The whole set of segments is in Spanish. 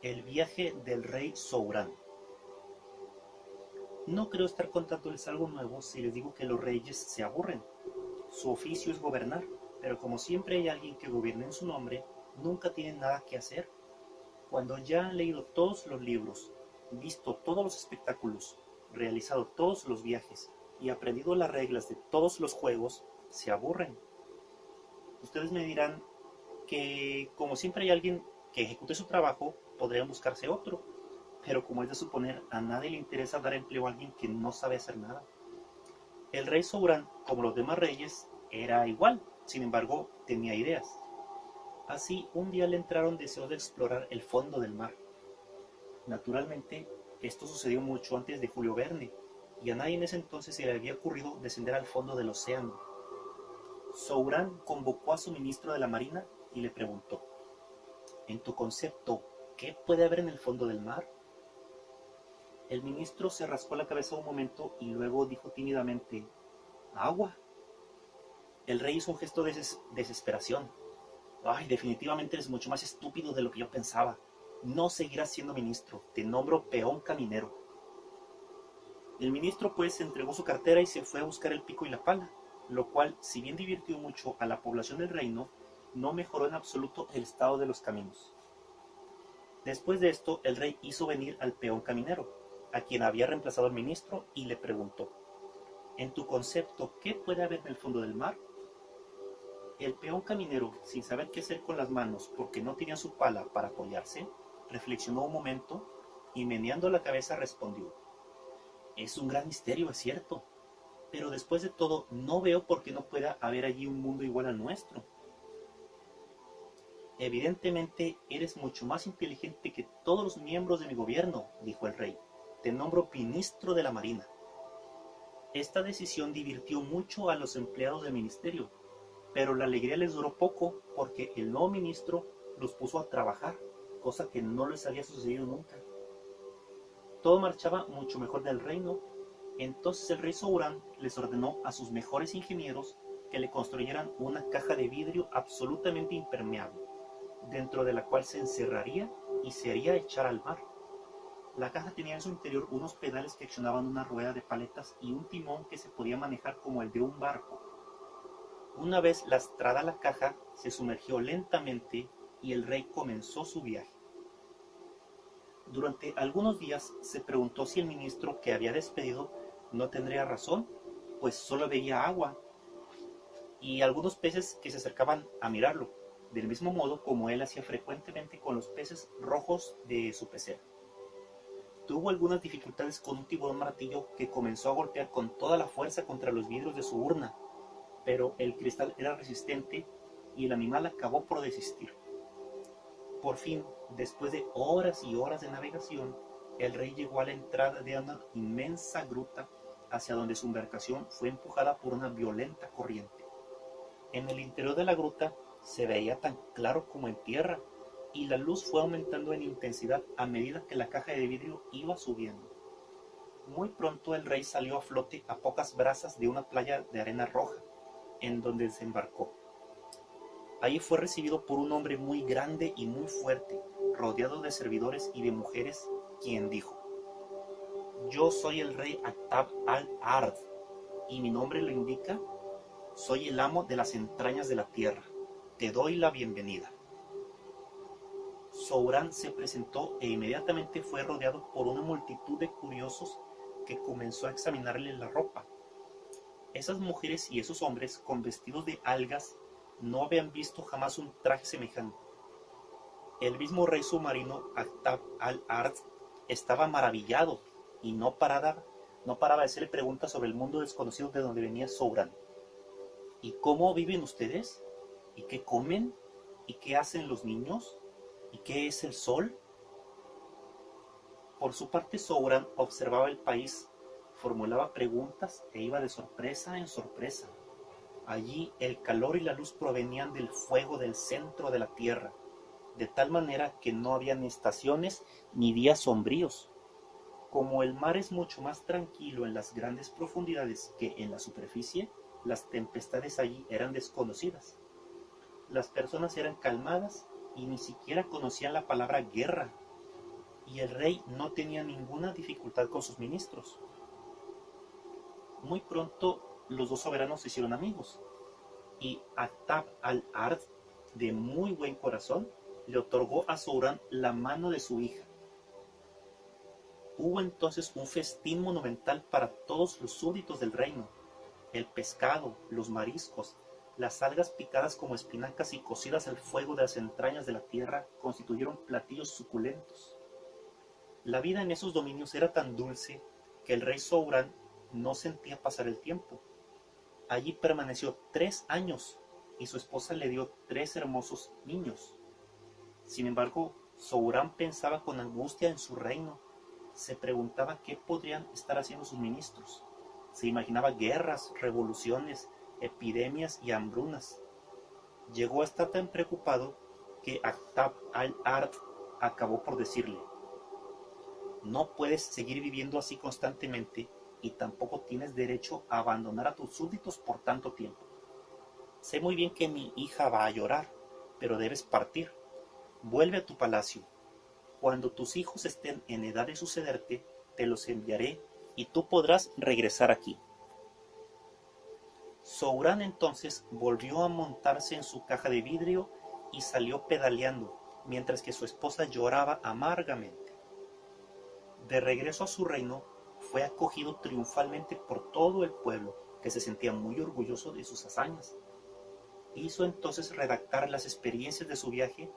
El viaje del rey Sourán. No creo estar contándoles algo nuevo si les digo que los reyes se aburren. Su oficio es gobernar, pero como siempre hay alguien que gobierna en su nombre, nunca tienen nada que hacer. Cuando ya han leído todos los libros, visto todos los espectáculos, realizado todos los viajes y aprendido las reglas de todos los juegos, se aburren. Ustedes me dirán que como siempre hay alguien que ejecute su trabajo, podrían buscarse otro, pero como es de suponer, a nadie le interesa dar empleo a alguien que no sabe hacer nada. El rey Sourán, como los demás reyes, era igual, sin embargo, tenía ideas. Así, un día le entraron deseos de explorar el fondo del mar. Naturalmente, esto sucedió mucho antes de Julio Verne, y a nadie en ese entonces se le había ocurrido descender al fondo del océano. Sourán convocó a su ministro de la Marina y le preguntó: en tu concepto, ¿qué puede haber en el fondo del mar? El ministro se rascó la cabeza un momento y luego dijo tímidamente: agua. El rey hizo un gesto de desesperación. Ay, definitivamente eres mucho más estúpido de lo que yo pensaba. No seguirás siendo ministro, te nombro peón caminero. El ministro pues entregó su cartera y se fue a buscar el pico y la pala, lo cual, si bien divirtió mucho a la población del reino, no mejoró en absoluto el estado de los caminos. Después de esto, el rey hizo venir al peón caminero, a quien había reemplazado el ministro, y le preguntó: en tu concepto, ¿qué puede haber en el fondo del mar? El peón caminero, sin saber qué hacer con las manos porque no tenía su pala para apoyarse, reflexionó un momento y meneando la cabeza respondió: es un gran misterio, es cierto, pero después de todo no veo por qué no pueda haber allí un mundo igual al nuestro. Evidentemente eres mucho más inteligente que todos los miembros de mi gobierno, dijo el rey. Te nombro ministro de la Marina. Esta decisión divirtió mucho a los empleados del ministerio, pero la alegría les duró poco porque el nuevo ministro los puso a trabajar, cosa que no les había sucedido nunca. Todo marchaba mucho mejor del reino. Entonces el rey Sourán les ordenó a sus mejores ingenieros que le construyeran una caja de vidrio absolutamente impermeable, dentro de la cual se encerraría y se haría echar al mar. La caja tenía en su interior unos pedales que accionaban una rueda de paletas y un timón que se podía manejar como el de un barco. Una vez lastrada la caja, se sumergió lentamente y el rey comenzó su viaje. Durante algunos días se preguntó si el ministro que había despedido no tendría razón, pues solo veía agua y algunos peces que se acercaban a mirarlo, del mismo modo como él hacía frecuentemente con los peces rojos de su pecera. Tuvo algunas dificultades con un tiburón martillo que comenzó a golpear con toda la fuerza contra los vidrios de su urna, pero el cristal era resistente y el animal acabó por desistir. Por fin, después de horas y horas de navegación, el rey llegó a la entrada de una inmensa gruta hacia donde su embarcación fue empujada por una violenta corriente. En el interior de la gruta se veía tan claro como en tierra, y la luz fue aumentando en intensidad a medida que la caja de vidrio iba subiendo. Muy pronto el rey salió a flote a pocas brazas de una playa de arena roja, en donde desembarcó. Allí fue recibido por un hombre muy grande y muy fuerte, rodeado de servidores y de mujeres, quien dijo: yo soy el rey Aktab al-Ard, y mi nombre lo indica, soy el amo de las entrañas de la tierra. Te doy la bienvenida. Sourán se presentó e inmediatamente fue rodeado por una multitud de curiosos que comenzó a examinarle la ropa. Esas mujeres y esos hombres con vestidos de algas no habían visto jamás un traje semejante. El mismo rey submarino Aktab al-Ard estaba maravillado y no paraba de hacerle preguntas sobre el mundo desconocido de donde venía Sourán. ¿Y cómo viven ustedes? ¿Y qué comen? ¿Y qué hacen los niños? ¿Y qué es el sol? Por su parte, Sourán observaba el país, formulaba preguntas e iba de sorpresa en sorpresa. Allí el calor y la luz provenían del fuego del centro de la tierra, de tal manera que no había ni estaciones ni días sombríos. Como el mar es mucho más tranquilo en las grandes profundidades que en la superficie, las tempestades allí eran desconocidas. Las personas eran calmadas y ni siquiera conocían la palabra guerra. y el rey no tenía ninguna dificultad con sus ministros. Muy pronto los dos soberanos se hicieron amigos, y Akhtab al-Ard, de muy buen corazón, le otorgó a Sohrán la mano de su hija. Hubo entonces un festín monumental para todos los súbditos del reino. El pescado, los mariscos, las algas picadas como espinacas y cocidas al fuego de las entrañas de la tierra constituyeron platillos suculentos. La vida en esos dominios era tan dulce que el rey Sohrán no sentía pasar el tiempo. Allí permaneció 3 años y su esposa le dio 3 hermosos niños. Sin embargo, Sohrán pensaba con angustia en su reino. Se preguntaba qué podrían estar haciendo sus ministros. Se imaginaba guerras, revoluciones, epidemias y hambrunas. Llegó a estar tan preocupado que Akhtab al-Ard acabó por decirle: no puedes seguir viviendo así constantemente y tampoco tienes derecho a abandonar a tus súbditos por tanto tiempo. Sé muy bien que mi hija va a llorar, pero debes partir. Vuelve a tu palacio. Cuando tus hijos estén en edad de sucederte, te los enviaré y tú podrás regresar aquí. Sohrán entonces volvió a montarse en su caja de vidrio y salió pedaleando, mientras que su esposa lloraba amargamente. De regreso a su reino, fue acogido triunfalmente por todo el pueblo, que se sentía muy orgulloso de sus hazañas. Hizo entonces redactar las experiencias de su viaje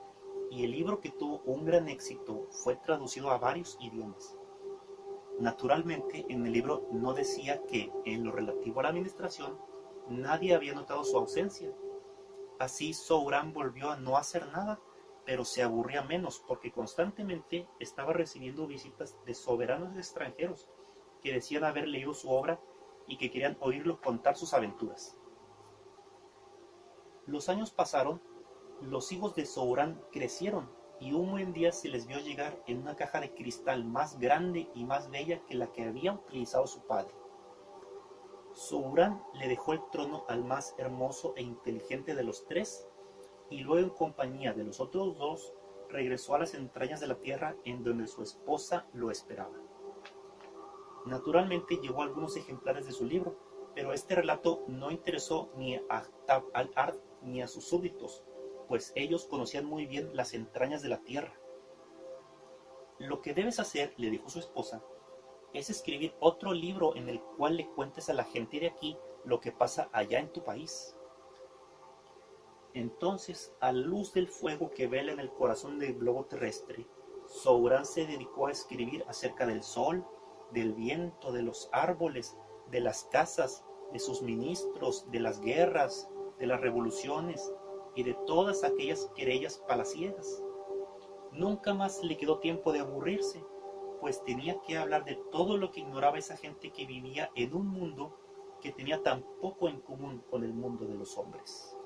y el libro, que tuvo un gran éxito, fue traducido a varios idiomas. Naturalmente, en el libro no decía que, en lo relativo a la administración, nadie había notado su ausencia. Así Sohrán volvió a no hacer nada, pero se aburría menos porque constantemente estaba recibiendo visitas de soberanos extranjeros que decían haber leído su obra y que querían oírlo contar sus aventuras. Los años pasaron, los hijos de Sohrán crecieron y un buen día se les vio llegar en una caja de cristal más grande y más bella que la que había utilizado su padre. Sohrán le dejó el trono al más hermoso e inteligente de los 3 y luego, en compañía de los otros 2, regresó a las entrañas de la tierra en donde su esposa lo esperaba. Naturalmente llevó algunos ejemplares de su libro, pero este relato no interesó ni a Akhtab al-Ard ni a sus súbditos, pues ellos conocían muy bien las entrañas de la tierra. Lo que debes hacer, le dijo su esposa, es escribir otro libro en el cual le cuentes a la gente de aquí lo que pasa allá en tu país. Entonces, a la luz del fuego que vela en el corazón del globo terrestre, Sohrán se dedicó a escribir acerca del sol, del viento, de los árboles, de las casas, de sus ministros, de las guerras, de las revoluciones y de todas aquellas querellas palaciegas. Nunca más le quedó tiempo de aburrirse, pues tenía que hablar de todo lo que ignoraba esa gente que vivía en un mundo que tenía tan poco en común con el mundo de los hombres.